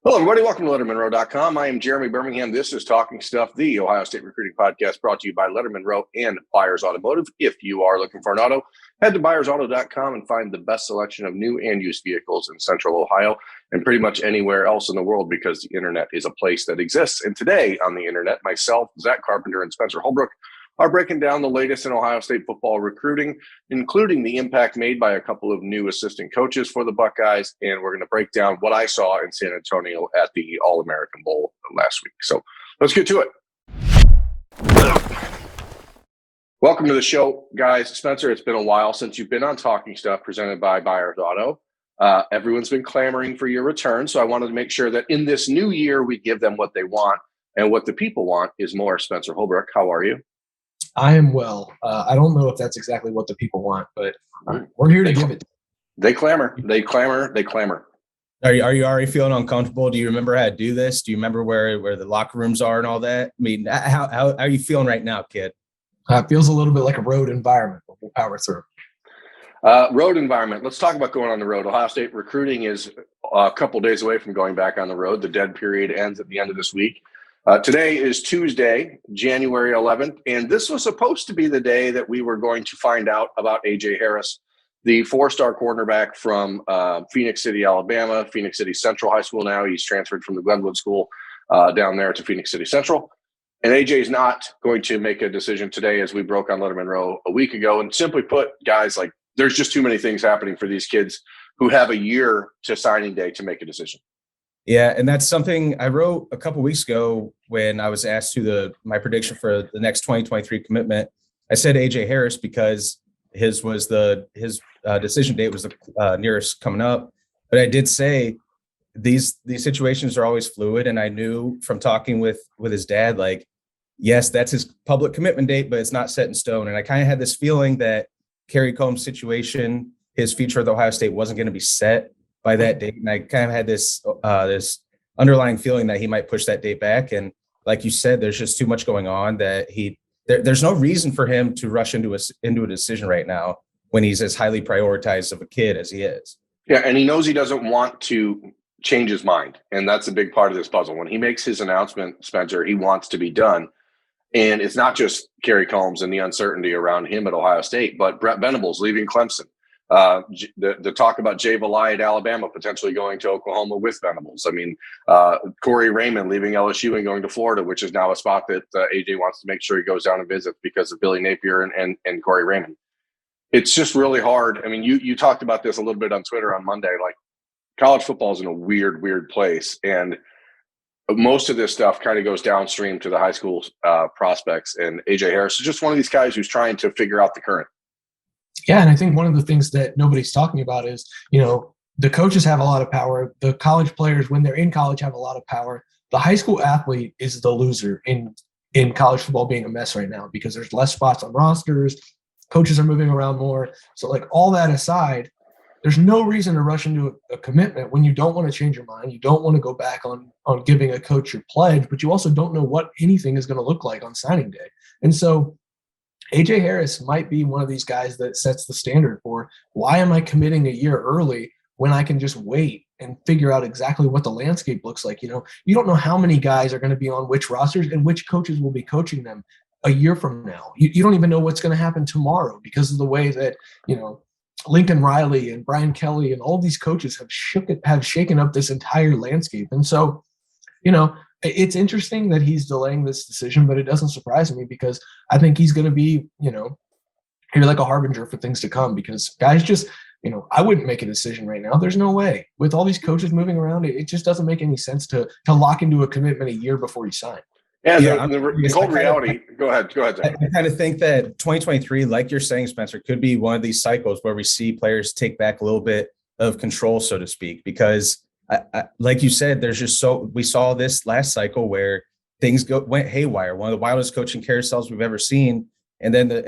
Hello, everybody. Welcome to LettermenRow.com. I am Jeremy Birmingham. This is Talking Stuff, the Ohio State recruiting podcast brought to you by Lettermen Row and Buyers Automotive. If you are looking for an auto, head to buyersauto.com and find the best selection of new and used vehicles in Central Ohio and pretty much anywhere else in the world because the internet is a place that exists. And today on the internet, myself, Zack Carpenter, and Spencer Holbrook are breaking down the latest in Ohio State football recruiting, including the impact made by a couple of new assistant coaches for the Buckeyes. And we're going to break down what I saw in San Antonio at the All-American Bowl last week. So let's get to it. Welcome to the show, guys. Spencer, it's been a while since you've been on Talking Stuff presented by Buyers Auto. Everyone's been clamoring for your return. So I wanted to make sure that in this new year, we give them what they want. And what the people want is more. Spencer Holbrook, how are you? I am well. I don't know if that's exactly what the people want, but we're here to give it. They clamor. They clamor. They clamor. Are you already feeling uncomfortable? Do you remember how to do this? Do you remember where the locker rooms are and all that? I mean, how are you feeling right now, kid? It feels a little bit like a road environment, but we'll power through. Road environment. Let's talk about going on the road. Ohio State recruiting is a couple days away from going back on the road. The dead period ends at the end of this week. Today is Tuesday, January 11th, and this was supposed to be the day that we were going to find out about A.J. Harris, the four-star cornerback from Phoenix City, Alabama, Phoenix City Central High School now. He's transferred from the Glenwood School down there to Phoenix City Central. And A.J. is not going to make a decision today, as we broke on Lettermen Row a week ago. And simply put, guys, like there's just too many things happening for these kids who have a year to signing day to make a decision. Yeah, and that's something I wrote a couple weeks ago when I was asked to my prediction for the next 2023 commitment. I said A.J. Harris because his decision date was the nearest coming up. But I did say these situations are always fluid, and I knew from talking with his dad, like, yes, that's his public commitment date, but it's not set in stone. And I kind of had this feeling that Kerry Combs' situation, his future with Ohio State, wasn't going to be set by that date. And I kind of had this underlying feeling that he might push that date back. And like you said, there's just too much going on that there's no reason for him to rush into a decision right now when he's as highly prioritized of a kid as he is. Yeah, and he knows he doesn't want to change his mind. And that's a big part of this puzzle. When he makes his announcement, Spencer, he wants to be done. And it's not just Kerry Combs and the uncertainty around him at Ohio State, but Brett Venables leaving Clemson. The talk about Jay Valai at Alabama potentially going to Oklahoma with Venables. I mean, Corey Raymond leaving LSU and going to Florida, which is now a spot that AJ wants to make sure he goes down and visits because of Billy Napier and Corey Raymond. It's just really hard. I mean, you talked about this a little bit on Twitter on Monday. Like, college football is in a weird place, and most of this stuff kind of goes downstream to the high school prospects. And AJ Harris is just one of these guys who's trying to figure out the current. Yeah, and I think one of the things that nobody's talking about is, the coaches have a lot of power. The college players, when they're in college, have a lot of power. The high school athlete is the loser in college football being a mess right now because there's less spots on rosters. Coaches are moving around more. So, like, all that aside, there's no reason to rush into a commitment when you don't want to change your mind. You don't want to go back on giving a coach your pledge, but you also don't know what anything is going to look like on signing day. And so A.J. Harris might be one of these guys that sets the standard for why am I committing a year early when I can just wait and figure out exactly what the landscape looks like. You don't know how many guys are going to be on which rosters and which coaches will be coaching them a year from now. You don't even know what's going to happen tomorrow because of the way that, Lincoln Riley and Brian Kelly and all these coaches have shaken up this entire landscape. And so, it's interesting that he's delaying this decision, but it doesn't surprise me because I think he's going to be, here like a harbinger for things to come because guys just, I wouldn't make a decision right now. There's no way. With all these coaches moving around, it just doesn't make any sense to lock into a commitment a year before you sign. Yeah, the cold reality. Go ahead. Zach. I kind of think that 2023, like you're saying, Spencer, could be one of these cycles where we see players take back a little bit of control, so to speak, because like you said, we saw this last cycle where things went haywire. One of the wildest coaching carousels we've ever seen. And then the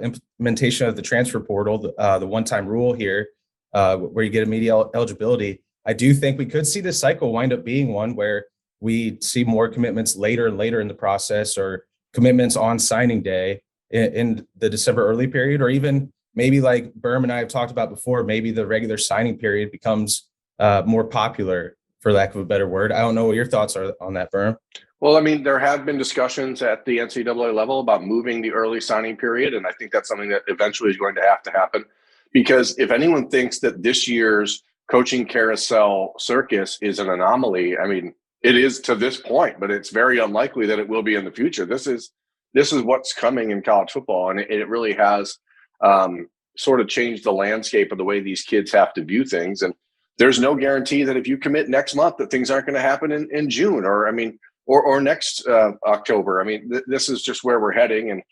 implementation of the transfer portal, the one-time rule here, where you get immediate eligibility. I do think we could see this cycle wind up being one where we see more commitments later and later in the process, or commitments on signing day in the December early period, or even maybe like Berm and I have talked about before, maybe the regular signing period becomes more popular for lack of a better word. I don't know what your thoughts are on that, Berm. Well, I mean, there have been discussions at the NCAA level about moving the early signing period, and I think that's something that eventually is going to have to happen. Because if anyone thinks that this year's coaching carousel circus is an anomaly, I mean, it is to this point, but it's very unlikely that it will be in the future. This is what's coming in college football, and it really has sort of changed the landscape of the way these kids have to view things. And there's no guarantee that if you commit next month that things aren't going to happen in June or next October. I mean, this is just where we're heading, and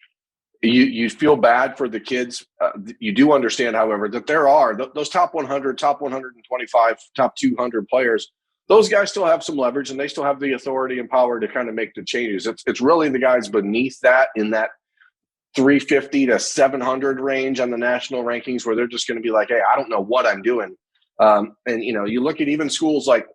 you feel bad for the kids. You do understand, however, that there are those top 100, top 125, top 200 players. Those guys still have some leverage, and they still have the authority and power to kind of make the changes. It's really the guys beneath that, in that 350 to 700 range on the national rankings, where they're just going to be like, hey, I don't know what I'm doing. And you look at even schools like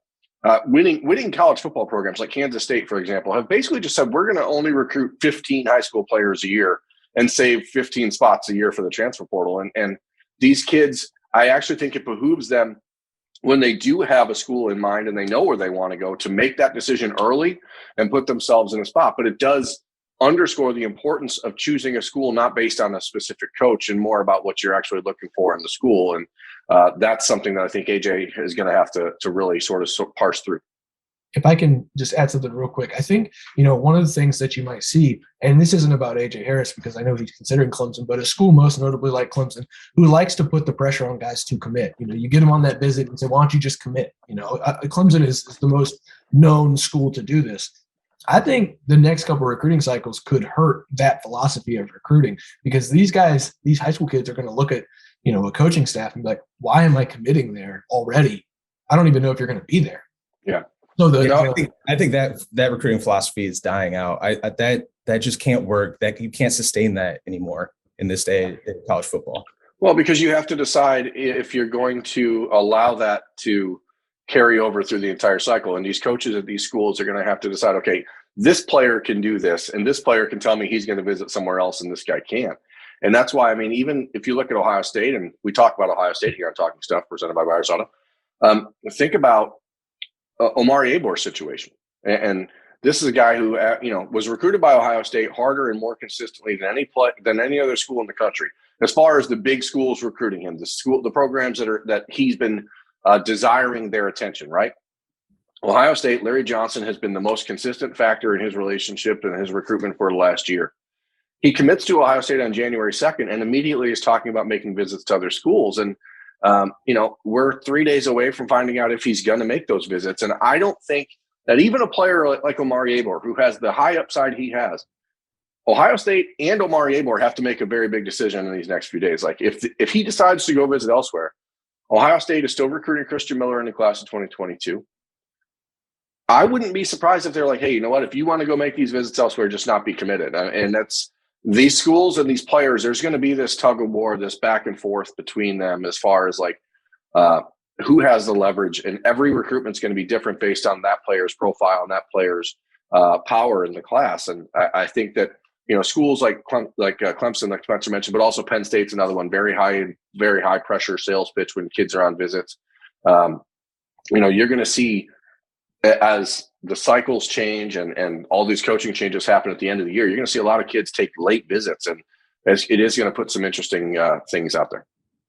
winning college football programs like Kansas State, for example, have basically just said, we're going to only recruit 15 high school players a year and save 15 spots a year for the transfer portal. And these kids, I actually think it behooves them, when they do have a school in mind and they know where they want to go, to make that decision early and put themselves in a spot. But it does underscore the importance of choosing a school not based on a specific coach and more about what you're actually looking for in the school. And that's something that I think AJ is going to have to really sort of parse through. If I can just add something real quick, I think, one of the things that you might see, and this isn't about AJ Harris because I know he's considering Clemson, but a school most notably like Clemson, who likes to put the pressure on guys to commit. You get them on that visit and say, why don't you just commit? Clemson is the most known school to do this. I think the next couple of recruiting cycles could hurt that philosophy of recruiting, because these guys, these high school kids, are going to look at, a coaching staff and be like, why am I committing there already? I don't even know if you're going to be there. Yeah. So I think that recruiting philosophy is dying out. That just can't work. That you can't sustain that anymore in this day in college football. Well, because you have to decide if you're going to allow that to carry over through the entire cycle. And these coaches at these schools are going to have to decide, okay, this player can do this, and this player can tell me he's going to visit somewhere else, and this guy can't. And that's why, I mean, even if you look at Ohio State, and we talk about Ohio State here on Talking Stuff, presented by Byers Auto, think about Omari Abor's situation. And this is a guy who, was recruited by Ohio State harder and more consistently than any other school in the country. As far as the big schools recruiting him, the programs that he's been desiring their attention, right? Ohio State, Larry Johnson has been the most consistent factor in his relationship and his recruitment for the last year. He commits to Ohio State on January 2nd and immediately is talking about making visits to other schools. And, we're 3 days away from finding out if he's going to make those visits. And I don't think that even a player like Omari Abor, who has the high upside he has, Ohio State and Omari Abor have to make a very big decision in these next few days. Like if he decides to go visit elsewhere, Ohio State is still recruiting Christian Miller in the class of 2022. I wouldn't be surprised if they're like, hey, you know what? If you want to go make these visits elsewhere, just not be committed. And that's these schools and these players. There's going to be this tug of war, this back and forth between them as far as like who has the leverage. And every recruitment's going to be different based on that player's profile and that player's power in the class. And I think that schools like Clemson, like Spencer mentioned, but also Penn State's another one, very high pressure sales pitch when kids are on visits. You're going to see, as the cycles change and all these coaching changes happen at the end of the year, you're going to see a lot of kids take late visits, and it is going to put some interesting things out there.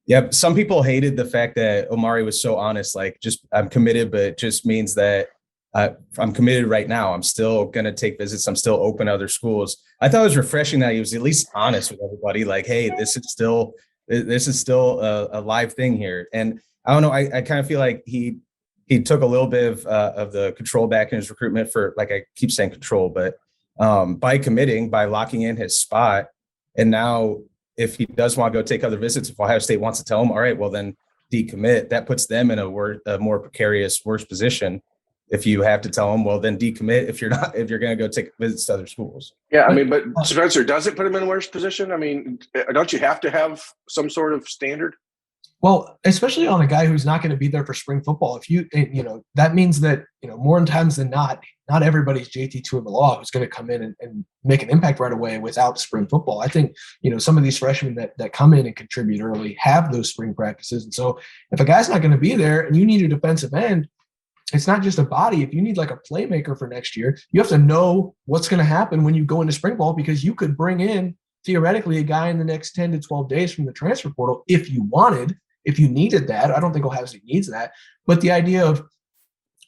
Yep. Some people hated the fact that Omari was so honest, like, just I'm committed, but it just means that I'm committed right now. I'm still going to take visits. I'm still open to other schools. I thought it was refreshing that he was at least honest with everybody. Like, hey, this is still a live thing here. And I don't know. I kind of feel like he took a little bit of the control back in his recruitment, for, like, I keep saying control, but by committing, by locking in his spot. And now if he does want to go take other visits, if Ohio State wants to tell him, all right, well then decommit, that puts them in a more precarious, worse position. If you have to tell them, well, then decommit if you're going to go take visits to other schools. Yeah. I mean, but Spencer, does it put him in a worse position? I mean, don't you have to have some sort of standard? Well, especially on a guy who's not going to be there for spring football. If that means that, more times than not everybody's JT Tuimoloau who's going to come in and make an impact right away without spring football. I think, some of these freshmen that come in and contribute early have those spring practices. And so if a guy's not going to be there and you need a defensive end, it's not just a body. If you need like a playmaker for next year, you have to know what's going to happen when you go into spring ball, because you could bring in theoretically a guy in the next 10 to 12 days from the transfer portal if you needed that. I don't think Ohio State needs that. But the idea of,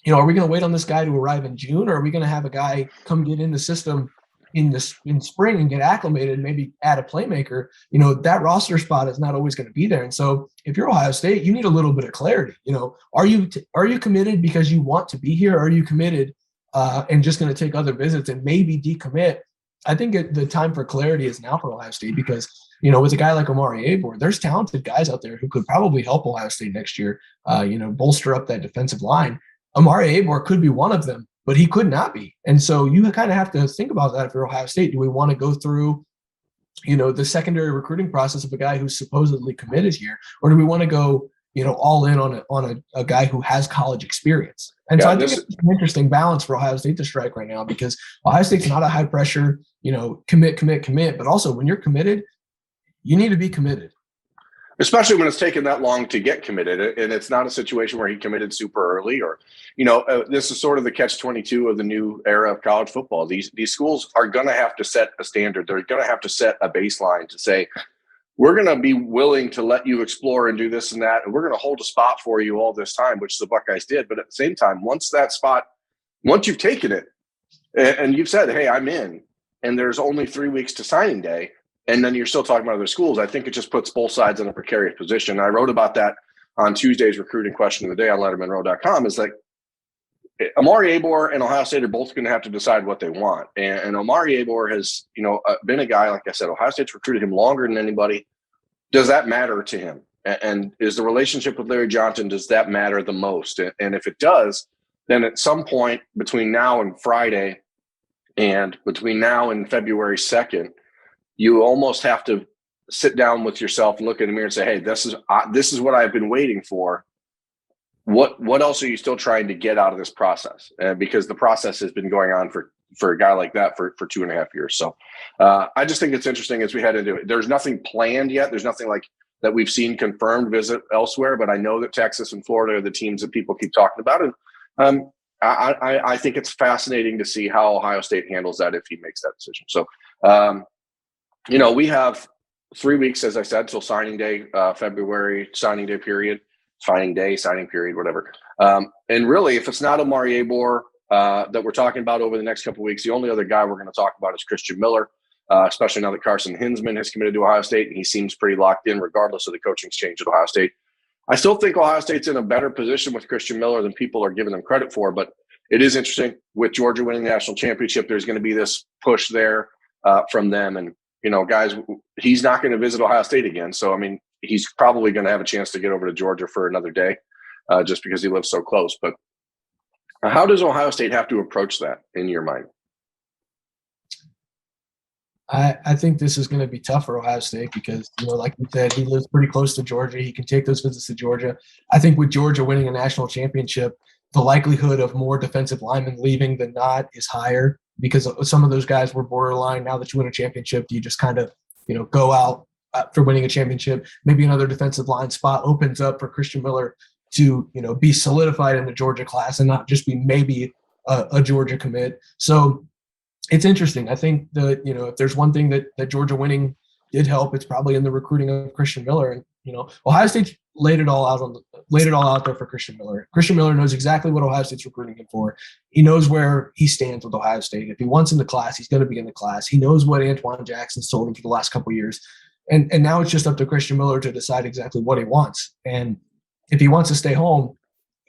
are we going to wait on this guy to arrive in June, or are we going to have a guy come get in the system in spring and get acclimated, maybe add a playmaker? That roster spot is not always going to be there. And so if you're Ohio State, you need a little bit of clarity. Are you committed because you want to be here? Or are you committed and just going to take other visits and maybe decommit? I think the time for clarity is now for Ohio State, because, with a guy like Omari Abor, there's talented guys out there who could probably help Ohio State next year, bolster up that defensive line. Omari Abor could be one of them, but he could not be. And so you kind of have to think about that if you're Ohio State. Do we want to go through, the secondary recruiting process of a guy who's supposedly committed here, or do we want to go, all in on a guy who has college experience? And so I think it's an interesting balance for Ohio State to strike right now, because Ohio State's not a high pressure, commit, but also when you're committed, you need to be committed. Especially when it's taken that long to get committed, and it's not a situation where he committed super early, or, this is sort of the catch-22 of the new era of college football. These schools are going to have to set a standard. They're going to have to set a baseline to say, we're going to be willing to let you explore and do this and that, and we're going to hold a spot for you all this time, which the Buckeyes did. But at the same time, once you've taken it and you've said, hey, I'm in, and there's only 3 weeks to signing day, and then you're still talking about other schools, I think it just puts both sides in a precarious position. I wrote about that on Tuesday's recruiting question of the day on lettermenrow.com. Is like Omari Abor and Ohio State are both going to have to decide what they want. And Omari Abor has, been a guy, like I said, Ohio State's recruited him longer than anybody. Does that matter to him? And is the relationship with Larry Johnson, does that matter the most? And if it does, then at some point between now and Friday and between now and February 2nd, you almost have to sit down with yourself and look in the mirror and say, hey, this is what I've been waiting for. What else are you still trying to get out of this process? Because the process has been going on for a guy like that for 2.5 years. So I just think it's interesting as we head into it. There's nothing planned yet. There's nothing like that we've seen confirmed visit elsewhere, but I know that Texas and Florida are the teams that people keep talking about. And I think it's fascinating to see how Ohio State handles that if he makes that decision. So, we have 3 weeks, as I said, till signing day, February signing day period, signing period, whatever. And really, if it's not Omari Abor that we're talking about over the next couple of weeks, the only other guy we're going to talk about is Christian Miller, especially now that Carson Hinsman has committed to Ohio State, and he seems pretty locked in regardless of the coaching change at Ohio State. I still think Ohio State's in a better position with Christian Miller than people are giving them credit for, but it is interesting. With Georgia winning the national championship, there's going to be this push there from them. And, guys, he's not going to visit Ohio State again. So, he's probably going to have a chance to get over to Georgia for another day just because he lives so close. But how does Ohio State have to approach that in your mind? I think this is going to be tough for Ohio State because, like you said, he lives pretty close to Georgia. He can take those visits to Georgia. I think with Georgia winning a national championship, the likelihood of more defensive linemen leaving than not is higher because some of those guys were borderline. Now that you win a championship, do you just kind of, go out for winning a championship? Maybe another defensive line spot opens up for Christian Miller to, be solidified in the Georgia class and not just be maybe a Georgia commit. So it's interesting. I think that, if there's one thing that Georgia winning did help, it's probably in the recruiting of Christian Miller. And, Ohio State laid it all out there for Christian Miller. Christian Miller knows exactly what Ohio State's recruiting him for. He knows where he stands with Ohio State. If he wants in the class, he's going to be in the class. He knows what Antoine Jackson's told him for the last couple of years. And now it's just up to Christian Miller to decide exactly what he wants. And if he wants to stay home,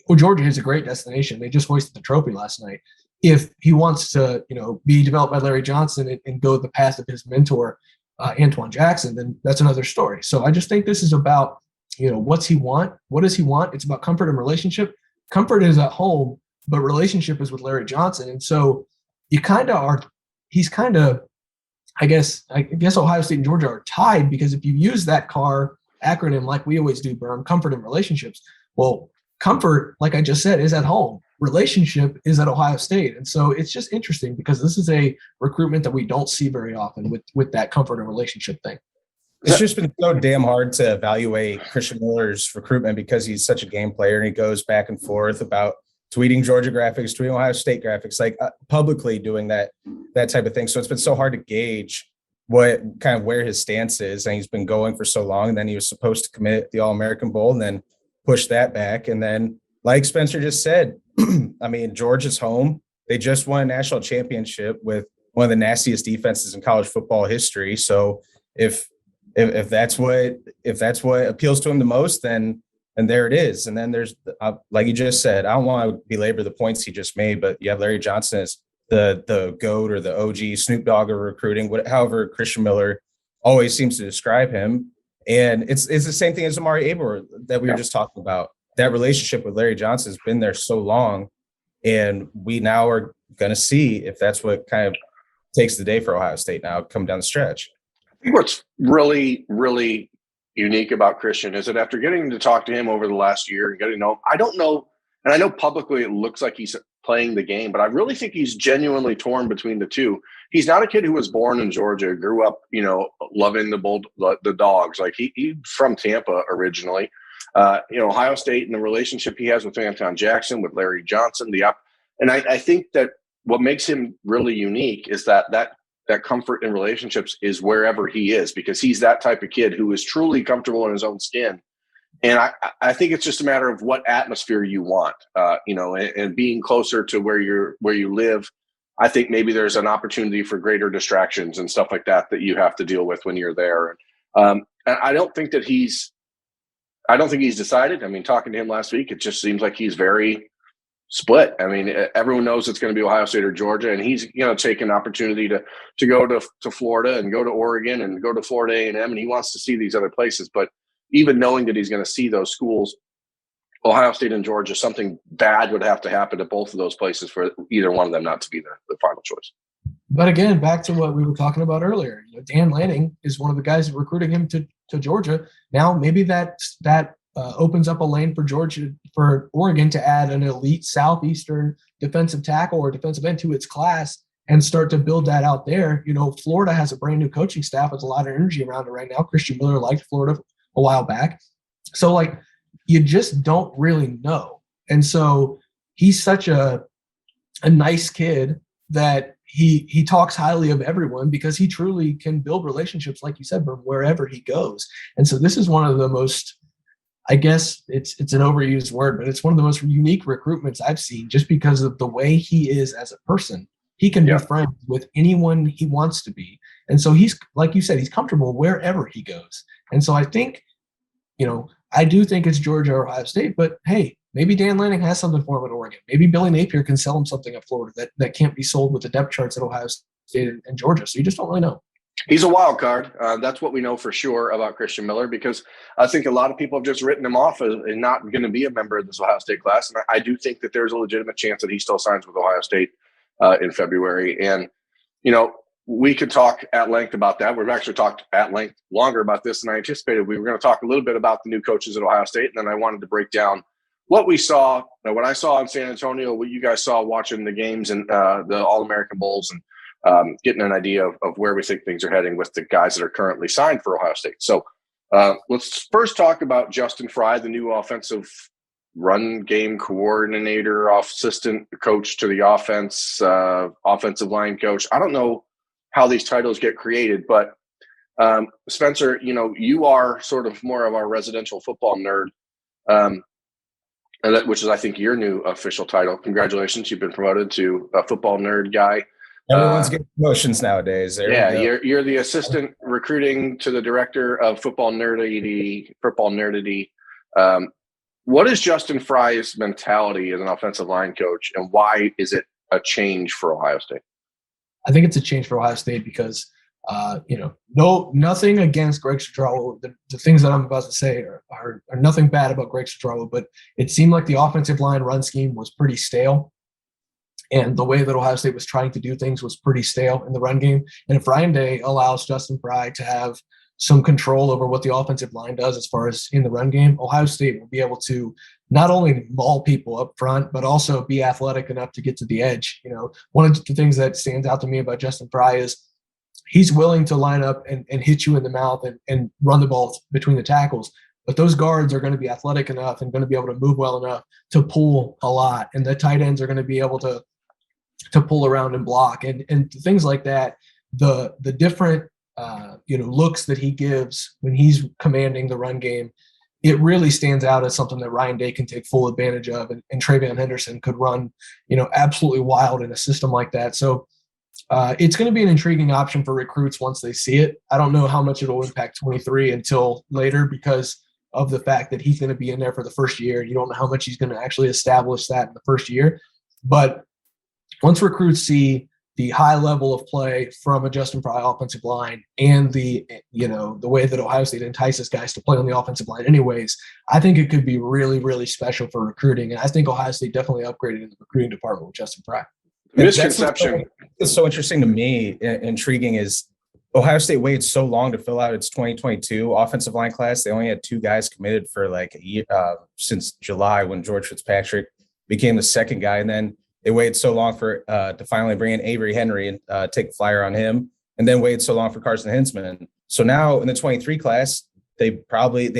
well, Georgia is a great destination. They just hoisted the trophy last night. If he wants to, be developed by Larry Johnson and go the path of his mentor, Antoine Jackson, then that's another story. So I just think this is about, what's he want? What does he want? It's about comfort and relationship. Comfort is at home, but relationship is with Larry Johnson. And so I guess Ohio State and Georgia are tied because if you use that CAR acronym like we always do, Berm, comfort and relationships, well, comfort, like I just said, is at home. Relationship is at Ohio State. And so it's just interesting because this is a recruitment that we don't see very often with that comfort and relationship thing. It's just been so damn hard to evaluate Christian Miller's recruitment because he's such a game player and he goes back and forth about tweeting Georgia graphics, tweeting Ohio State graphics, like publicly doing that type of thing. So it's been so hard to gauge what kind of where his stance is. And he's been going for so long, and then he was supposed to commit the All-American Bowl and then push that back. And then, like Spencer just said, I mean, Georgia's home. They just won a national championship with one of the nastiest defenses in college football history. So if that's what appeals to him the most, then there it is. And then there's, like you just said, I don't want to belabor the points he just made, but you have Larry Johnson as the GOAT or the OG, Snoop Dogg of recruiting, however Christian Miller always seems to describe him. And it's the same thing as Omari Abor that we were just talking about. That relationship with Larry Johnson has been there so long, and we now are going to see if that's what kind of takes the day for Ohio State now come down the stretch. I think what's really, really unique about Christian is that after getting to talk to him over the last year and getting to know him, I don't know, and I know publicly it looks like he's playing the game, but I really think he's genuinely torn between the two. He's not a kid who was born in Georgia, grew up, loving the dogs. Like he's from Tampa originally. Ohio State and the relationship he has with Anton Jackson, with Larry Johnson, and I think that what makes him really unique is that comfort in relationships is wherever he is, because he's that type of kid who is truly comfortable in his own skin. And I think it's just a matter of what atmosphere you want, and being closer to where you live. I think maybe there's an opportunity for greater distractions and stuff like that you have to deal with when you're there. And I don't think he's decided. I mean, talking to him last week, it just seems like he's very split. I mean, everyone knows it's going to be Ohio State or Georgia, and he's take an opportunity to go to Florida and go to Oregon and go to Florida A&M, and he wants to see these other places. But even knowing that he's going to see those schools, Ohio State and Georgia, something bad would have to happen to both of those places for either one of them not to be the final choice. But again, back to what we were talking about earlier, Dan Lanning is one of the guys recruiting him to Georgia. Now, maybe that opens up a lane for Oregon to add an elite Southeastern defensive tackle or defensive end to its class and start to build that out there. Florida has a brand new coaching staff with a lot of energy around it right now. Christian Miller liked Florida a while back. So you just don't really know. And so he's such a nice kid that he talks highly of everyone because he truly can build relationships, like you said, from wherever he goes. And so this is one of the most, I guess it's an overused word, but it's one of the most unique recruitments I've seen just because of the way he is as a person. He can be friends with anyone he wants to be. And so he's, like you said, he's comfortable wherever he goes. And so I think, I do think it's Georgia or Ohio State, but hey, maybe Dan Lanning has something for him at Oregon. Maybe Billy Napier can sell him something at Florida that can't be sold with the depth charts at Ohio State and Georgia. So you just don't really know. He's a wild card. That's what we know for sure about Christian Miller, because I think a lot of people have just written him off as not going to be a member of this Ohio State class. And I do think that there's a legitimate chance that he still signs with Ohio State in February. And, we could talk at length about that. We've actually talked at length longer about this than I anticipated. We were going to talk a little bit about the new coaches at Ohio State, and then I wanted to break down what we saw, what I saw in San Antonio, what you guys saw watching the games and the All-American Bowls, and getting an idea of where we think things are heading with the guys that are currently signed for Ohio State. So let's first talk about Justin Frye, the new offensive run game coordinator, assistant coach to the offense, offensive line coach. I don't know how these titles get created, but Spencer, you are sort of more of our residential football nerd, which is, I think, your new official title. Congratulations. You've been promoted to a football nerd guy. Everyone's getting promotions nowadays. You're the assistant recruiting to the director of football nerdity. What is Justin Frye's mentality as an offensive line coach, and why is it a change for Ohio State? I think it's a change for Ohio State because, nothing against Greg Studrawa. The things that I'm about to say are nothing bad about Greg Studrawa, but it seemed like the offensive line run scheme was pretty stale. And the way that Ohio State was trying to do things was pretty stale in the run game. And if Ryan Day allows Justin Frye to have some control over what the offensive line does as far as in the run game, Ohio State will be able to not only maul people up front, but also be athletic enough to get to the edge. One of the things that stands out to me about Justin Frye is he's willing to line up and hit you in the mouth and run the ball between the tackles. but those guards are going to be athletic enough and going to be able to move well enough to pull a lot. And the tight ends are going to be able to pull around and block and things like that. The different, looks that he gives when he's commanding the run game, it really stands out as something that Ryan Day can take full advantage of. And Travion Henderson could run, absolutely wild in a system like that. So it's going to be an intriguing option for recruits once they see it. I don't know how much it'll impact 23 until later because of the fact that he's going to be in there for the first year. You don't know how much he's going to actually establish that in the first year. But once recruits see the high level of play from a Justin Frye offensive line and the way that Ohio State entices guys to play on the offensive line anyways, I think it could be really, really special for recruiting. And I think Ohio State definitely upgraded in the recruiting department with Justin Frye. Misconception. That's so interesting to me, intriguing, is Ohio State waited so long to fill out its 2022 offensive line class. They only had 2 guys committed for like a year since July when George Fitzpatrick became the second guy. And then they waited so long for to finally bring in Avery Henry and take a flyer on him, and then waited so long for Carson Hinsman. So now in the 23 class, they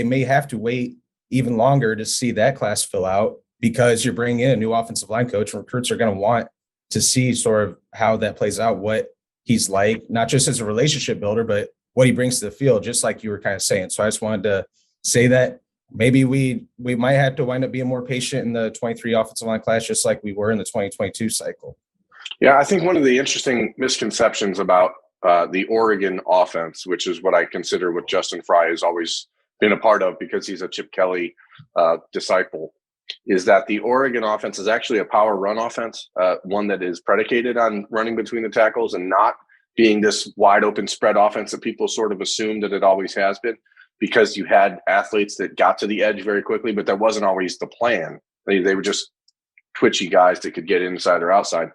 may have to wait even longer to see that class fill out because you're bringing in a new offensive line coach, and recruits are going to want to see sort of how that plays out, what he's like, not just as a relationship builder, but what he brings to the field, just like you were kind of saying. So I just wanted to say that maybe we might have to wind up being more patient in the 23 offensive line class, just like we were in the 2022 cycle. Yeah, I think one of the interesting misconceptions about the Oregon offense, which is what I consider what Justin Frye has always been a part of because he's a Chip Kelly disciple, is that the Oregon offense is actually a power run offense, one that is predicated on running between the tackles and not being this wide open spread offense that people sort of assume that it always has been, because you had athletes that got to the edge very quickly, but that wasn't always the plan. They were just twitchy guys that could get inside or outside.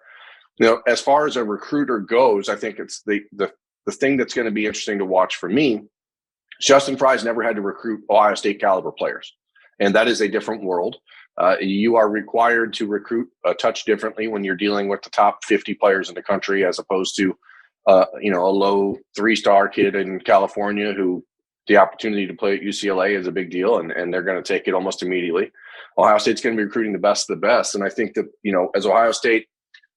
As far as a recruiter goes, I think it's the thing that's going to be interesting to watch for me. Justin Frye's never had to recruit Ohio State caliber players, and that is a different world. You are required to recruit a touch differently when you're dealing with the top 50 players in the country, as opposed to, a low 3-star kid in California who the opportunity to play at UCLA is a big deal, and they're going to take it almost immediately. Ohio State's going to be recruiting the best of the best. And I think that, as Ohio State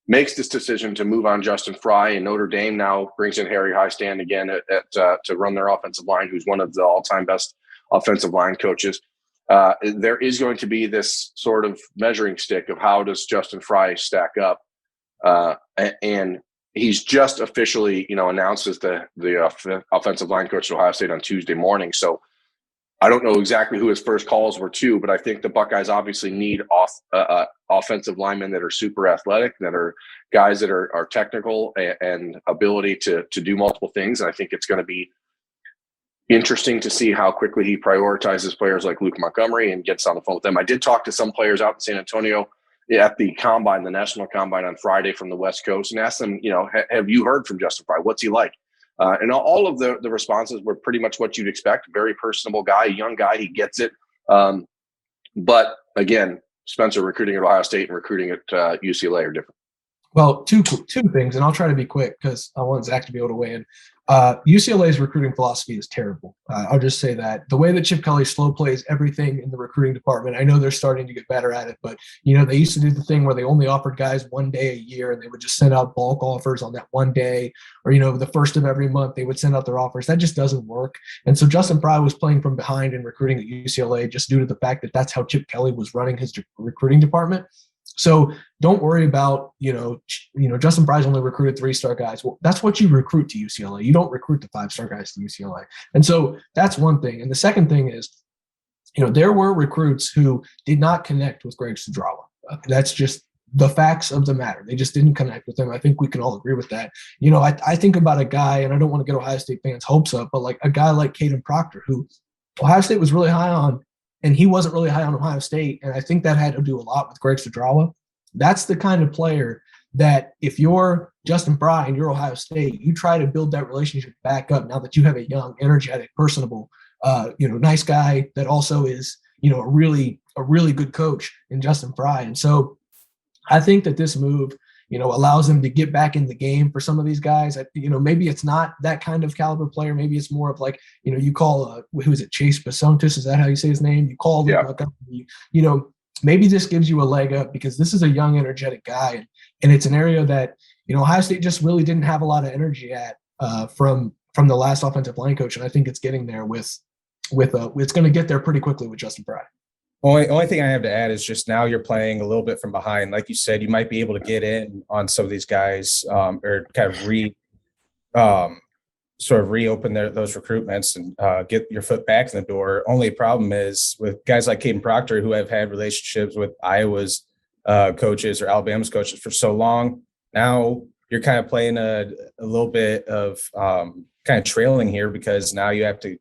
makes this decision to move on Justin Frye, and Notre Dame now brings in Harry Highstand again to run their offensive line, who's one of the all-time best offensive line coaches. There is going to be this sort of measuring stick of how does Justin Frye stack up. And he's just officially, announced as the offensive line coach at Ohio State on Tuesday morning. So I don't know exactly who his first calls were to, but I think the Buckeyes obviously need offensive linemen that are super athletic, that are guys that are technical and ability to do multiple things. And I think it's going to be interesting to see how quickly he prioritizes players like Luke Montgomery and gets on the phone with them. I did talk to some players out in San Antonio at the combine, the national combine on Friday from the West Coast, and asked them, have you heard from Justin Frye? What's he like? And all of the responses were pretty much what you'd expect. Very personable guy, young guy. He gets it. But again, Spencer, recruiting at Ohio State and recruiting at UCLA are different. Well, two things, and I'll try to be quick because I want Zach to be able to weigh in. UCLA's recruiting philosophy is terrible. I'll just say that. The way that Chip Kelly slow plays everything in the recruiting department, I know they're starting to get better at it, but, they used to do the thing where they only offered guys one day a year, and they would just send out bulk offers on that one day, or, the first of every month they would send out their offers. That just doesn't work. And so Justin Frye was playing from behind in recruiting at UCLA just due to the fact that that's how Chip Kelly was running his recruiting department. So don't worry about, Justin Frye's only recruited 3-star guys. Well, that's what you recruit to UCLA. You don't recruit the 5-star guys to UCLA. And so that's one thing. And the second thing is, there were recruits who did not connect with Greg Studrawa. That's just the facts of the matter. They just didn't connect with him. I think we can all agree with that. I think about a guy, and I don't want to get Ohio State fans' hopes up, but like a guy like Kayden Proctor, who Ohio State was really high on, and he wasn't really high on Ohio State. And I think that had to do a lot with Greg Studrawa. That's the kind of player that if you're Justin Frye and you're Ohio State, you try to build that relationship back up now that you have a young, energetic, personable, nice guy that also is, a really good coach in Justin Frye. And so I think that this move, allows them to get back in the game for some of these guys. Maybe it's not that kind of caliber player. Maybe it's more of like, you call, who is it? Chase Basontis. Is that how you say his name? You call him, maybe this gives you a leg up because this is a young, energetic guy. And it's an area that, Ohio State just really didn't have a lot of energy at from the last offensive line coach. And I think it's getting there it's going to get there pretty quickly with Justin Frye. Only thing I have to add is just now you're playing a little bit from behind. Like you said, you might be able to get in on some of these guys or kind of reopen those recruitments and get your foot back in the door. Only problem is with guys like Kayden Proctor, who have had relationships with Iowa's coaches or Alabama's coaches for so long. Now you're kind of playing a little bit of kind of trailing here because now you have to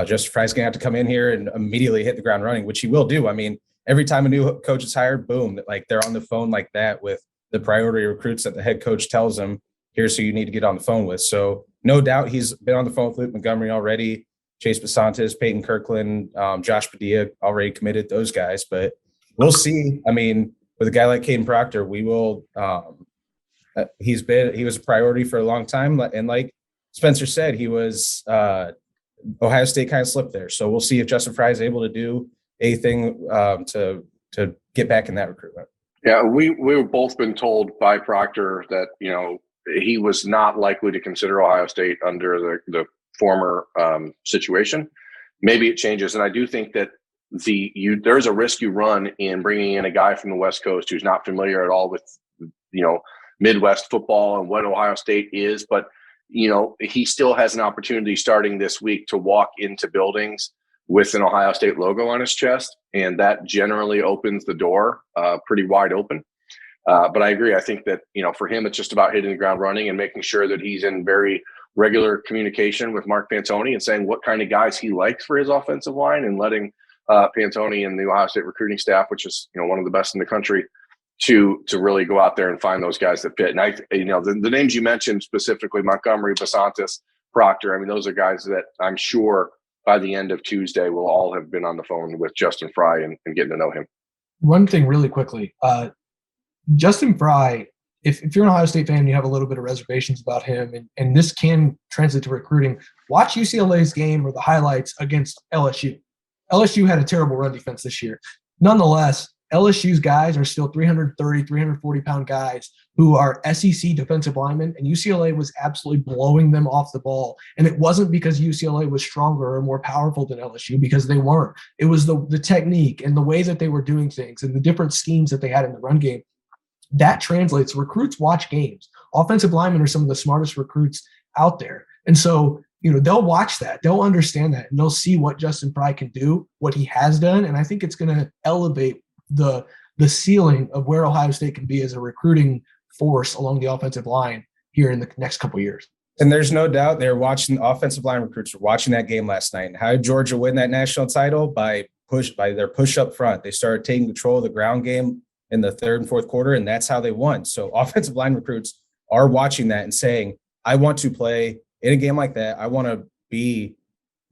Justin Frye's going to have to come in here and immediately hit the ground running, which he will do. I mean, every time a new coach is hired, boom, like they're on the phone like that with the priority recruits that the head coach tells them, here's who you need to get on the phone with. So no doubt he's been on the phone with Luke Montgomery already, Chase Basontis, Peyton Kirkland, Josh Padilla already committed, those guys. But we'll see. I mean, with a guy like Kayden Proctor, we will he was a priority for a long time. And like Spencer said, he was Ohio State kind of slipped there. So we'll see if Justin Frye is able to do anything to get back in that recruitment. Yeah, we've both been told by Proctor that, he was not likely to consider Ohio State under the former situation. Maybe it changes. And I do think that there's a risk you run in bringing in a guy from the West Coast who's not familiar at all with, Midwest football and what Ohio State is. But, he still has an opportunity starting this week to walk into buildings with an Ohio State logo on his chest. And that generally opens the door pretty wide open. But I agree. I think that, for him, it's just about hitting the ground running and making sure that he's in very regular communication with Mark Pantoni and saying what kind of guys he likes for his offensive line and letting Pantoni and the Ohio State recruiting staff, which is, one of the best in the country, to really go out there and find those guys that fit. And the names you mentioned specifically, Montgomery, Basontis, Proctor, those are guys that I'm sure by the end of Tuesday will all have been on the phone with Justin Frye and getting to know him. One thing really quickly, Justin Frye, if you're an Ohio State fan and you have a little bit of reservations about him, and this can translate to recruiting, watch UCLA's game or the highlights against LSU. LSU had a terrible run defense this year. Nonetheless, LSU's guys are still 330, 340-pound guys who are SEC defensive linemen, and UCLA was absolutely blowing them off the ball. And it wasn't because UCLA was stronger or more powerful than LSU, because they weren't. It was the technique and the way that they were doing things and the different schemes that they had in the run game. That translates. Recruits watch games. Offensive linemen are some of the smartest recruits out there. And so, they'll watch that. They'll understand that. And they'll see what Justin Frye can do, what he has done. And I think it's going to elevate the ceiling of where Ohio State can be as a recruiting force along the offensive line here in the next couple of years. And there's no doubt they're watching, offensive line recruits were watching that game last night. And how did Georgia win that national title? By their push up front. They started taking control of the ground game in the third and fourth quarter, and that's how they won. So offensive line recruits are watching that and saying, I want to play in a game like that. I want to be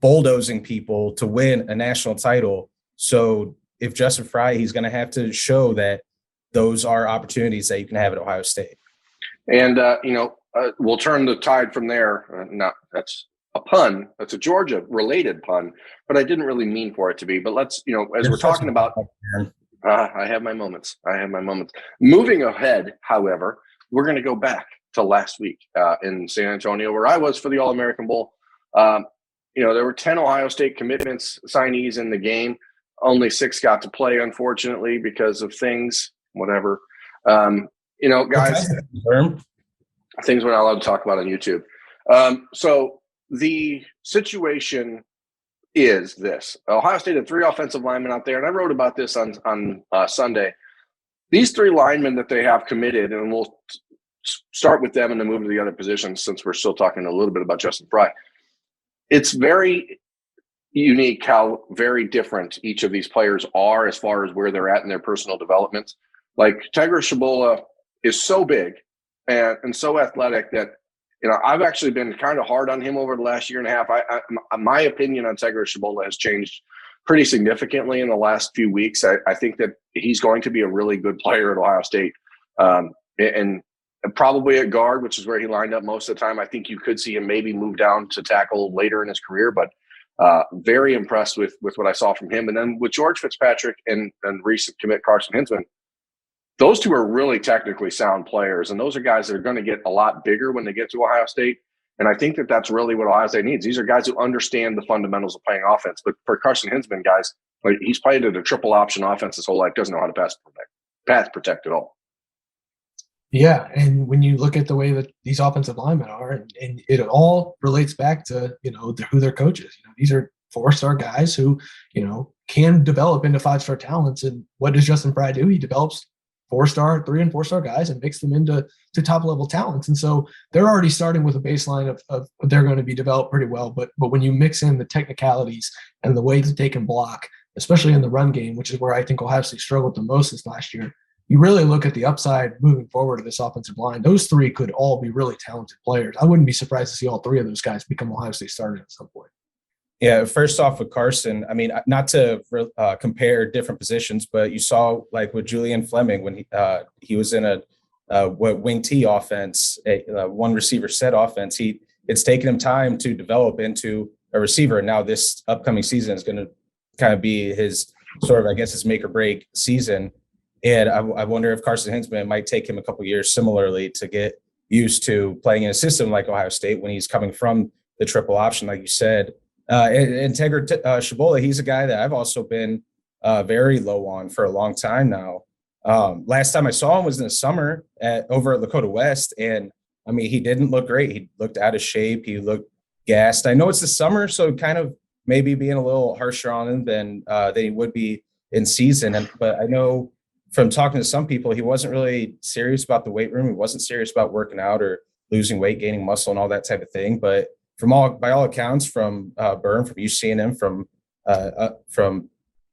bulldozing people to win a national title. So if Justin Frye, he's going to have to show that those are opportunities that you can have at Ohio State. And, we'll turn the tide from there. That's a pun. That's a Georgia-related pun, but I didn't really mean for it to be. But let's, as we're talking about – I have my moments. Moving ahead, however, we're going to go back to last week in San Antonio, where I was for the All-American Bowl. There were 10 Ohio State commitments, signees in the game. Only 6 got to play, unfortunately, because of things, whatever. Guys, things we're not allowed to talk about on YouTube. So the situation is this. Ohio State had 3 offensive linemen out there, and I wrote about this on Sunday. These 3 linemen that they have committed, and we'll start with them and then move to the other positions since we're still talking a little bit about Justin Frye. It's very unique how very different each of these players are as far as where they're at in their personal development. Like Tiger Shabola is so big and so athletic that, I've actually been kind of hard on him over the last year and a half. My opinion on Tiger Shabola has changed pretty significantly in the last few weeks. I think that he's going to be a really good player at Ohio State. And probably at guard, which is where he lined up most of the time. I think you could see him maybe move down to tackle later in his career, but very impressed with what I saw from him. And then with George Fitzpatrick and recent commit Carson Hinsman, those two are really technically sound players. And those are guys that are going to get a lot bigger when they get to Ohio State. And I think that that's really what Ohio State needs. These are guys who understand the fundamentals of playing offense. But for Carson Hinsman, guys, like, he's played at a triple option offense his whole life, doesn't know how to pass protect at all. Yeah, and when you look at the way that these offensive linemen are, and it all relates back to, who their coaches. These are 4-star guys who, can develop into 5-star talents. And what does Justin Frye do? He develops 4-star, 3 and 4-star guys and makes them into top level talents. And so they're already starting with a baseline of they're going to be developed pretty well. But when you mix in the technicalities and the way that they can block, especially in the run game, which is where I think Ohio State struggled the most this last year, you really look at the upside moving forward of this offensive line. Those 3 could all be really talented players. I wouldn't be surprised to see all 3 of those guys become Ohio State starters at some point. Yeah, first off with Carson, I mean, not to compare different positions, but you saw like with Julian Fleming when he was in a wing T offense, a one receiver set offense. It's taken him time to develop into a receiver. And now this upcoming season is going to kind of be his sort of, I guess, his make or break season. And I wonder if Carson Hinsman might take him a couple of years similarly to get used to playing in a system like Ohio State when he's coming from the triple option, like you said. And Tegra Shabola, he's a guy that I've also been very low on for a long time now. Last time I saw him was in the summer over at Lakota West. And I mean, he didn't look great. He looked out of shape. He looked gassed. I know it's the summer, so kind of maybe being a little harsher on him than they would be in season. But I know from talking to some people, he wasn't really serious about the weight room. He wasn't serious about working out or losing weight, gaining muscle and all that type of thing. But by all accounts, from Burn, from you seeing him, from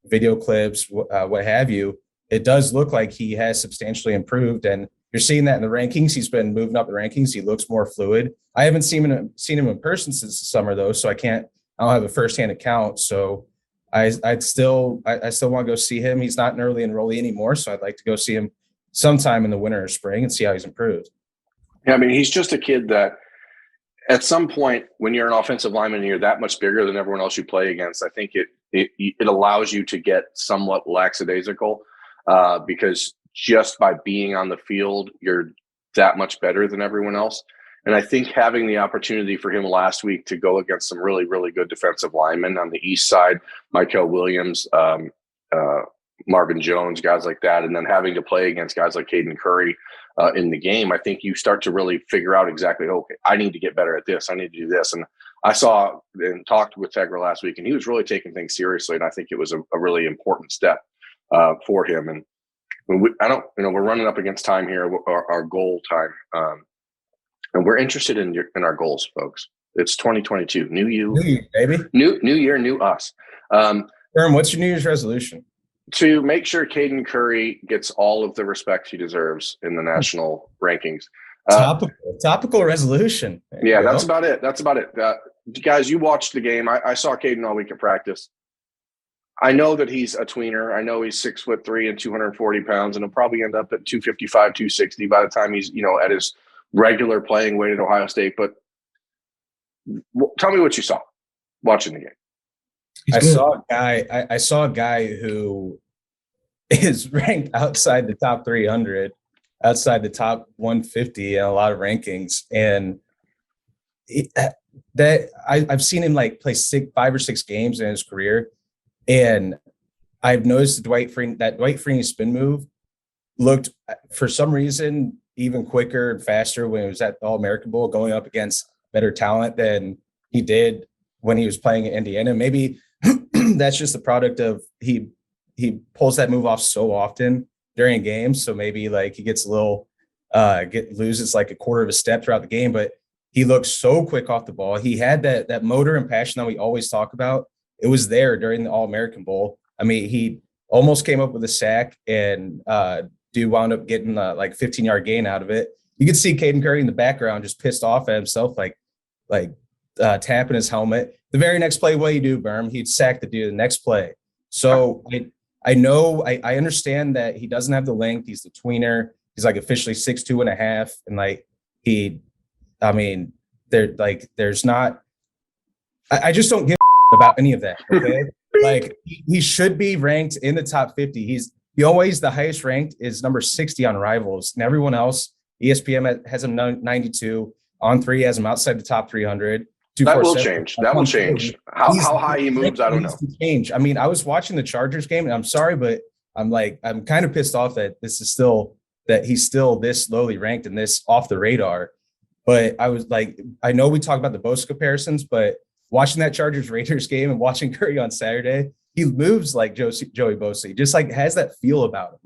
video clips, what have you, it does look like he has substantially improved. And you're seeing that in the rankings. He's been moving up the rankings. He looks more fluid. I haven't seen him in person since the summer, though, so I don't have a firsthand account. So I still want to go see him. He's not an early enrollee anymore, so I'd like to go see him sometime in the winter or spring and see how he's improved. Yeah, I mean, he's just a kid that at some point when you're an offensive lineman and you're that much bigger than everyone else you play against, I think it allows you to get somewhat lackadaisical because just by being on the field, you're that much better than everyone else. And I think having the opportunity for him last week to go against some really, really good defensive linemen on the east side, Michael Williams, Marvin Jones, guys like that, and then having to play against guys like Kayden Curry in the game, I think you start to really figure out exactly, okay, I need to get better at this. I need to do this. And I saw and talked with Tegra last week, and he was really taking things seriously. And I think it was a really important step for him. And we're running up against time here, our goal time. And we're interested in our goals, folks. It's 2022. New you, baby. New year, new us. What's your New Year's resolution? To make sure Kayden Curry gets all of the respect he deserves in the national rankings. Topical resolution. Yeah, that's about it. Guys, you watched the game. I saw Kayden all week at practice. I know that he's a tweener. I know he's 6'3" and 240 pounds, and he'll probably end up at 255, 260 by the time he's, at his regular playing weight at Ohio State. But tell me what you saw watching the game. I saw a guy who is ranked outside the top 300, outside the top 150 in a lot of rankings. And I've seen him play 5 or 6 games in his career. And I've noticed Dwight Freeney spin move looked, for some reason, even quicker and faster when it was at the All-American Bowl, going up against better talent than he did when he was playing at Indiana. Maybe that's just the product of he pulls that move off so often during games. So maybe he gets a little loses a quarter of a step throughout the game, but he looks so quick off the ball. He had that motor and passion that we always talk about. It was there during the All-American Bowl. I mean, he almost came up with a sack, and dude wound up getting 15-yard gain out of it. You could see Kayden Curry in the background just pissed off at himself, tapping his helmet. The very next play, what do you do, Berm? He'd sack the dude the next play. So I understand that he doesn't have the length. He's the tweener. He's like officially 6'2.5", and like there's not. I just don't give about any of that. Okay, like he should be ranked in the top 50. He always the highest ranked is number 60 on Rivals, and everyone else, ESPN has him 92. On3 has him outside the top 300. That will change. That will change. How high he moves, I don't know. Change. I mean, I was watching the Chargers game, and I'm sorry, but I'm kind of pissed off that he's still this lowly ranked and this off the radar. But I was like, I know we talk about the Bosa comparisons, but watching that Chargers Raiders game and watching Curry on Saturday, he moves like Joey Bosa. He just like has that feel about him.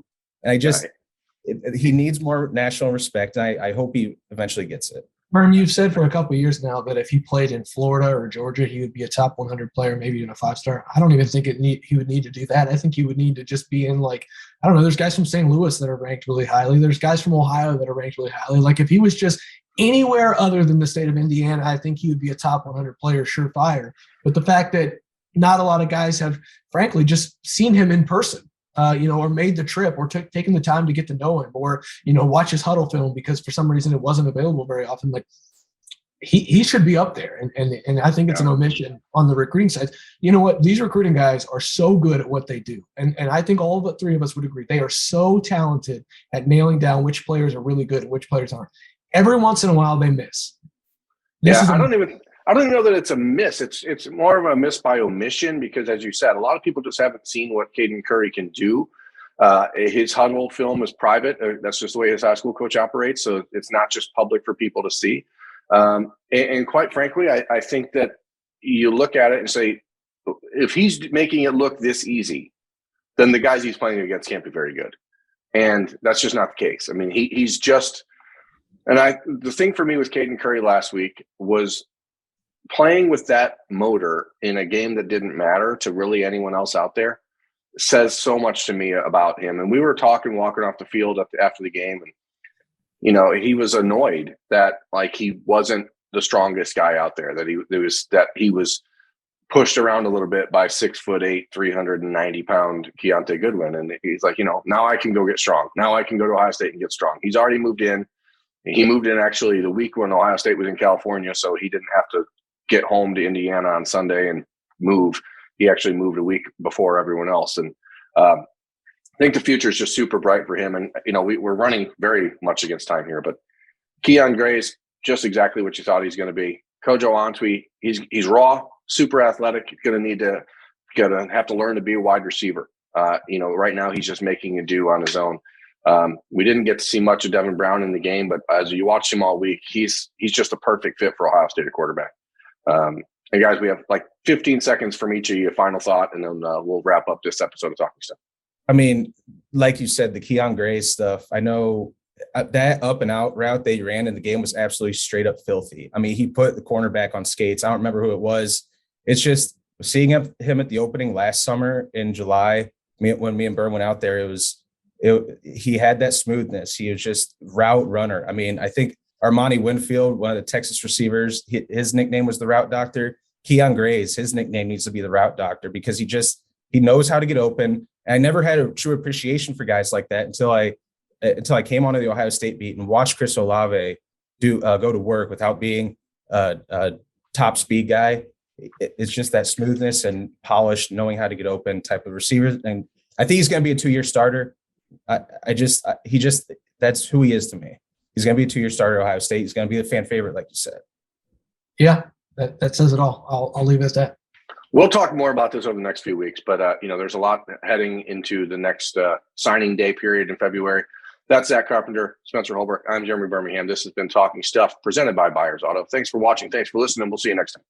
And he needs more national respect. And I hope he eventually gets it. Berm, you've said for a couple of years now that if he played in Florida or Georgia, he would be a top 100 player, maybe even a 5-star. I don't even think he would need to do that. I think he would need to just be in like, I don't know, there's guys from St. Louis that are ranked really highly. There's guys from Ohio that are ranked really highly. Like if he was just anywhere other than the state of Indiana, I think he would be a top 100 player, surefire. But the fact that not a lot of guys have, frankly, just seen him in person. Or made the trip or taken the time to get to know him or, watch his huddle film because for some reason it wasn't available very often. Like he should be up there. And I think it's an omission on the recruiting side. You know what? These recruiting guys are so good at what they do. And I think all but three of us would agree. They are so talented at nailing down which players are really good and which players aren't. Every once in a while they miss. I don't even know that it's a miss. It's more of a miss by omission because, as you said, a lot of people just haven't seen what Kayden Curry can do. His huddle film is private. That's just the way his high school coach operates. So it's not just public for people to see. And quite frankly, I think that you look at it and say, if he's making it look this easy, then the guys he's playing against can't be very good. And that's just not the case. I mean, he's just – and the thing for me with Kayden Curry last week was – playing with that motor in a game that didn't matter to really anyone else out there says so much to me about him. And we were talking, walking off the field after the game, and he was annoyed that like he wasn't the strongest guy out there. That he was pushed around a little bit by 6'8", 390-pound Keontae Goodwin, and he's like, now I can go get strong. Now I can go to Ohio State and get strong. He's already moved in. He moved in actually the week when Ohio State was in California, so he didn't have to get home to Indiana on Sunday and move. He actually moved a week before everyone else. And I think the future is just super bright for him. And, we're running very much against time here, but Keon Gray's just exactly what you thought he's going to be. Kojo Antwi, he's raw, super athletic. He's going to have to learn to be a wide receiver. Right now he's just making a do on his own. We didn't get to see much of Devin Brown in the game, but as you watch him all week, he's just a perfect fit for Ohio State at quarterback. And guys, we have like 15 seconds from each of you, final thought, and then we'll wrap up this episode of Talking Stuff. I mean, like you said, the Keon Gray stuff, I know that up and out route they ran in the game was absolutely straight up filthy. I mean, he put the cornerback on skates. I don't remember who it was. It's just seeing him at the opening last summer in July, when me and Burn went out there, he had that smoothness. He was just route runner. I mean, I think Armani Winfield, one of the Texas receivers, his nickname was the route doctor. Keon Gray's, his nickname needs to be the route doctor because he knows how to get open. And I never had a true appreciation for guys like that until I came onto the Ohio State beat and watched Chris Olave go to work without being a top speed guy. It's just that smoothness and polished, knowing how to get open type of receiver. And I think he's going to be a 2-year starter. That's who he is to me. He's going to be a 2-year starter at Ohio State. He's going to be the fan favorite, like you said. Yeah, that says it all. I'll leave it at that. We'll talk more about this over the next few weeks, but there's a lot heading into the next signing day period in February. That's Zack Carpenter, Spencer Holbrook. I'm Jeremy Birmingham. This has been Talking Stuff presented by Buyers Auto. Thanks for watching. Thanks for listening. We'll see you next time.